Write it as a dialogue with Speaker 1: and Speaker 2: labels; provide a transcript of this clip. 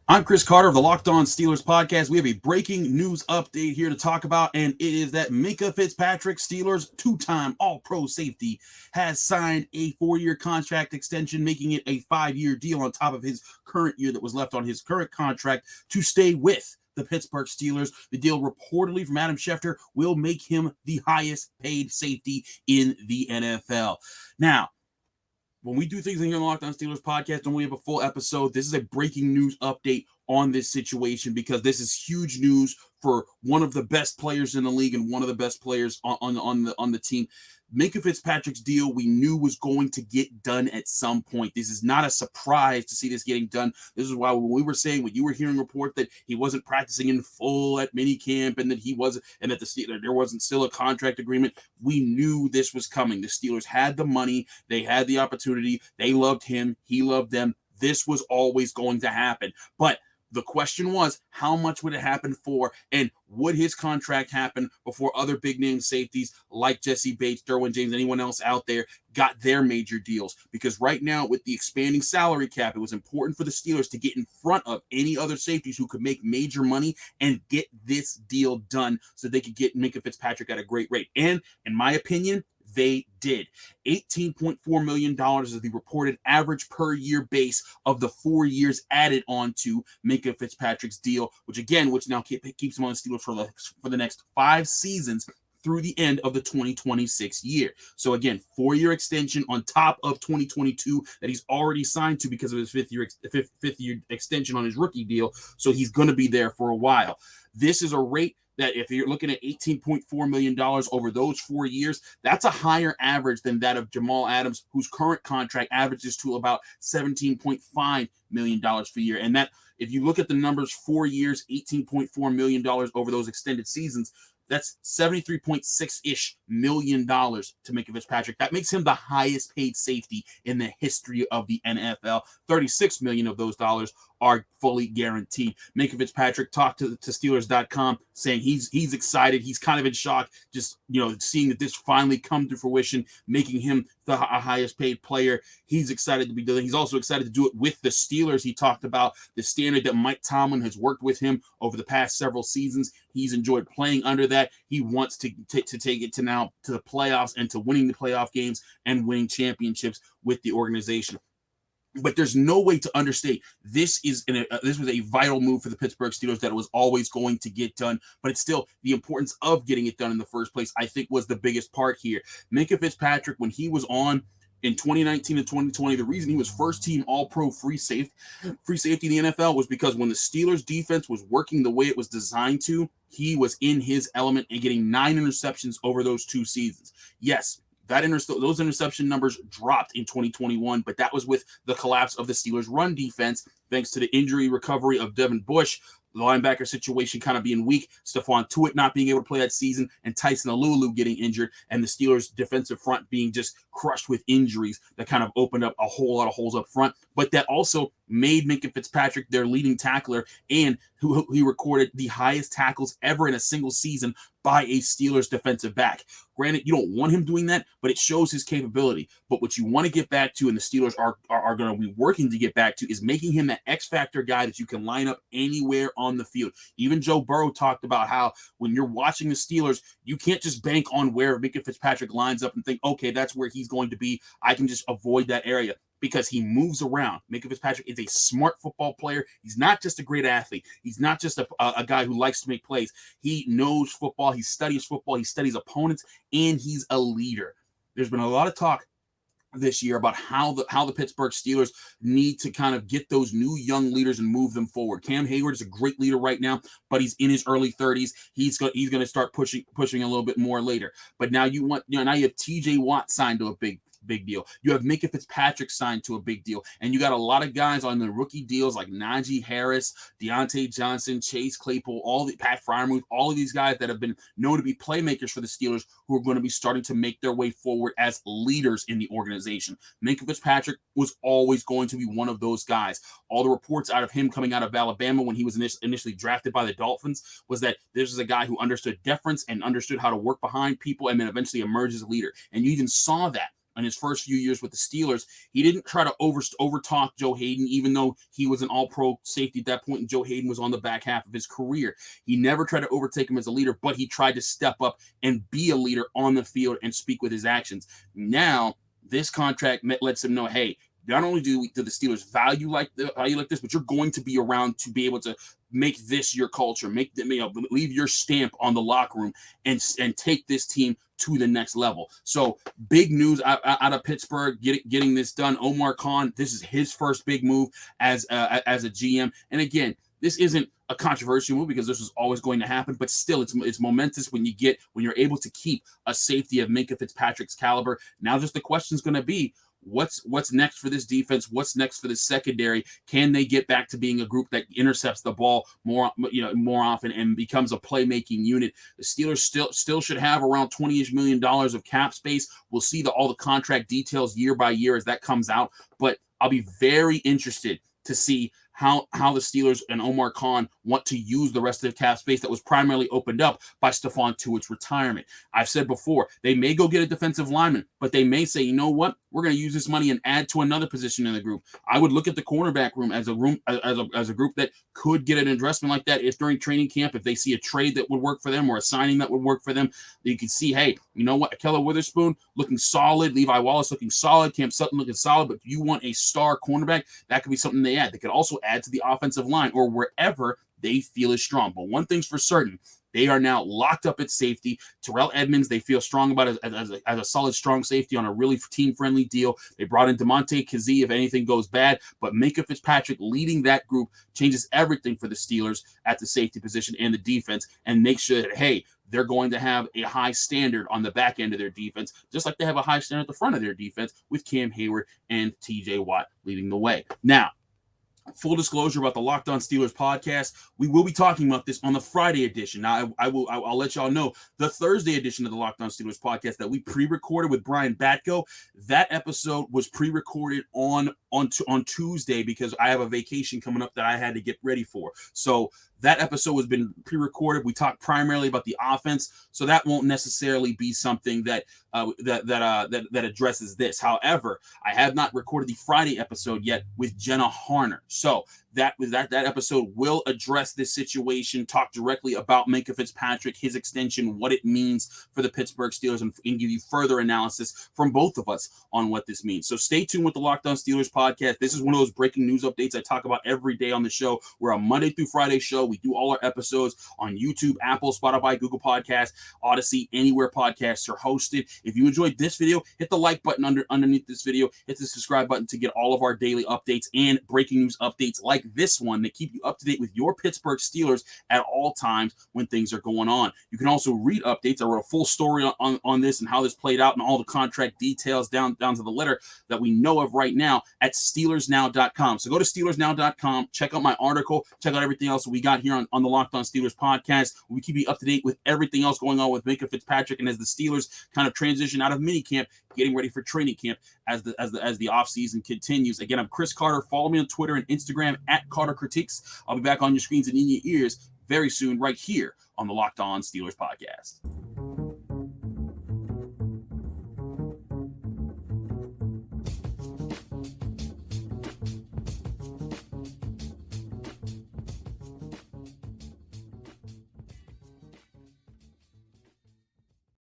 Speaker 1: I'm Chris Carter of the Locked On Steelers podcast. We have a breaking news update here to talk about, and it is that Minkah Fitzpatrick, Steelers two-time All-Pro safety, has signed a 4-year contract extension, making it a 5-year deal on top of his current year that was left on his current contract to stay with the Pittsburgh Steelers. The deal reportedly from Adam Schefter will make him the highest paid safety in the NFL. Now, when we do things in the Locked On Steelers podcast and we have a full episode, this is a breaking news update on this situation because this is huge news for one of the best players in the league and one of the best players on the team. Minkah Fitzpatrick's deal we knew was going to get done at some point. This is not a surprise to see this getting done. This is why when we were saying, when you were hearing report that he wasn't practicing in full at minicamp and that he wasn't, and that there wasn't still a contract agreement, we knew this was coming. The Steelers had the money, they had the opportunity, they loved him, he loved them. This was always going to happen. But the question was, how much would it happen for, and would his contract happen before other big-name safeties like Jessie Bates, Derwin James, anyone else out there got their major deals? Because right now, with the expanding salary cap, it was important for the Steelers to get in front of any other safeties who could make major money and get this deal done so they could get Minkah Fitzpatrick at a great rate. And, in my opinion, they did. $18.4 million is the reported average per year base of the 4 years added on to Minkah Fitzpatrick's deal, which now keeps him on the Steelers for the next 5 seasons through the end of the 2026 year. So again, 4-year extension on top of 2022 that he's already signed to because of his fifth year extension on his rookie deal. So he's going to be there for a while. This is a rate that if you're looking at $18.4 million over those 4 years, that's a higher average than that of Jamal Adams, whose current contract averages to about $17.5 million per year. And that, if you look at the numbers, 4 years, $18.4 million over those extended seasons, that's $73.6-ish million to Minkah Fitzpatrick. That makes him the highest paid safety in the history of the NFL. $36 million of those dollars are fully guaranteed. Minkah Fitzpatrick talked to Steelers.com saying he's excited. He's kind of in shock just, seeing that this finally come to fruition, making him the highest paid player. He's excited to be doing it. He's also excited to do it with the Steelers. He talked about the standard that Mike Tomlin has worked with him over the past several seasons. He's enjoyed playing under that. He wants to take it to now to the playoffs and to winning the playoff games and winning championships with the organization. But there's no way to understate this was a vital move for the Pittsburgh Steelers that it was always going to get done. But it's still the importance of getting it done in the first place, I think, was the biggest part here. Minkah Fitzpatrick, when he was on in 2019 and 2020, the reason he was first team All-Pro free safety in the NFL was because when the Steelers defense was working the way it was designed to, he was in his element and getting 9 interceptions over those 2 seasons. Yes, those interception numbers dropped in 2021, but that was with the collapse of the Steelers' run defense, thanks to the injury recovery of Devin Bush, the linebacker situation kind of being weak, Stephon Tuitt not being able to play that season, and Tyson Alulu getting injured, and the Steelers' defensive front being just crushed with injuries that kind of opened up a whole lot of holes up front. But that also made Minkah Fitzpatrick their leading tackler, and he recorded the highest tackles ever in a single season by a Steelers defensive back. Granted, you don't want him doing that, but it shows his capability. But what you want to get back to, and the Steelers are going to be working to get back to, is making him that X-factor guy that you can line up anywhere on the field. Even Joe Burrow talked about how when you're watching the Steelers, you can't just bank on where Minkah Fitzpatrick lines up and think, okay, that's where he's going to be. I can just avoid that area. Because he moves around. Minkah Fitzpatrick is a smart football player. He's not just a great athlete. He's not just a guy who likes to make plays. He knows football. He studies football. He studies opponents, and he's a leader. There's been a lot of talk this year about how the Pittsburgh Steelers need to kind of get those new young leaders and move them forward. Cam Hayward is a great leader right now, but he's in his early 30s. He's going to start pushing a little bit more later. But now you have TJ Watt signed to a big deal. You have Minkah Fitzpatrick signed to a big deal. And you got a lot of guys on the rookie deals like Najee Harris, Deontay Johnson, Chase Claypool, Pat Freiermuth, all of these guys that have been known to be playmakers for the Steelers who are going to be starting to make their way forward as leaders in the organization. Minkah Fitzpatrick was always going to be one of those guys. All the reports out of him coming out of Alabama when he was initially drafted by the Dolphins was that this is a guy who understood deference and understood how to work behind people and then eventually emerge as a leader. And you even saw that in his first few years with the Steelers, he didn't try to overtalk Joe Hayden, even though he was an all-pro safety at that point and Joe Hayden was on the back half of his career. He never tried to overtake him as a leader, but he tried to step up and be a leader on the field and speak with his actions. Now, this contract lets him know, hey, not only do the Steelers value like this, but you're going to be around to be able to make this your culture, leave your stamp on the locker room, and take this team to the next level. So big news out of Pittsburgh getting this done. Omar Khan, this is his first big move as a GM. And again, this isn't a controversial move because this was always going to happen, but still it's momentous when you're able to keep a safety of Minkah Fitzpatrick's caliber. Now just the question is going to be, what's next for this defense? What's next for this secondary? Can they get back to being a group that intercepts the ball more often and becomes a playmaking unit? The Steelers still should have around $20-ish million of cap space. We'll see all the contract details year by year as that comes out, but I'll be very interested to see how the Steelers and Omar Khan want to use the rest of the cap space that was primarily opened up by Stephon Tuitt's retirement. I've said before, they may go get a defensive lineman, but they may say, you know what, we're going to use this money and add to another position in the group. I would look at the cornerback room as a group that could get an investment like that if during training camp, if they see a trade that would work for them or a signing that would work for them, you can see, hey, you know what, Ahkello Witherspoon looking solid, Levi Wallace looking solid, Cam Sutton looking solid, but if you want a star cornerback, that could be something they add. They could also add to the offensive line or wherever they feel is strong. But one thing's for certain, they are now locked up at safety. Terrell Edmonds, they feel strong about as a solid, strong safety on a really team-friendly deal. They brought in DeMonte Kazee if anything goes bad, but Minkah Fitzpatrick leading that group changes everything for the Steelers at the safety position and the defense and make sure that, hey, they're going to have a high standard on the back end of their defense, just like they have a high standard at the front of their defense with Cam Hayward and TJ Watt leading the way. Now, full disclosure about the Locked On Steelers podcast, we will be talking about this on the Friday edition. Now, I'll let y'all know the Thursday edition of the Locked On Steelers podcast that we pre-recorded with Brian Batko. That episode was pre-recorded on Tuesday because I have a vacation coming up that I had to get ready for. So that episode has been pre-recorded. We talked primarily about the offense, so that won't necessarily be something that addresses this. However, I have not recorded the Friday episode yet with Jenna Harner. So that episode will address this situation, talk directly about Minkah Fitzpatrick, his extension, what it means for the Pittsburgh Steelers, and give you further analysis from both of us on what this means. So stay tuned with the Locked On Steelers podcast. This is one of those breaking news updates I talk about every day on the show. We're a Monday through Friday show. We do all our episodes on YouTube, Apple, Spotify, Google Podcasts, Odyssey, anywhere podcasts are hosted. If you enjoyed this video, hit the like button underneath this video. Hit the subscribe button to get all of our daily updates and breaking news updates like this one that keep you up to date with your Pittsburgh Steelers at all times when things are going on. You can also read updates. I wrote a full story on this and how this played out and all the contract details down to the letter that we know of right now at SteelersNow.com. So go to SteelersNow.com, check out my article, check out everything else we got here on the Locked On Steelers podcast. We keep you up to date with everything else going on with Minkah Fitzpatrick and as the Steelers kind of transition out of minicamp, getting ready for training camp as the offseason continues. Again, I'm Chris Carter. Follow me on Twitter and Instagram at Carter Critiques. I'll be back on your screens and in your ears very soon right here on the Locked On Steelers podcast.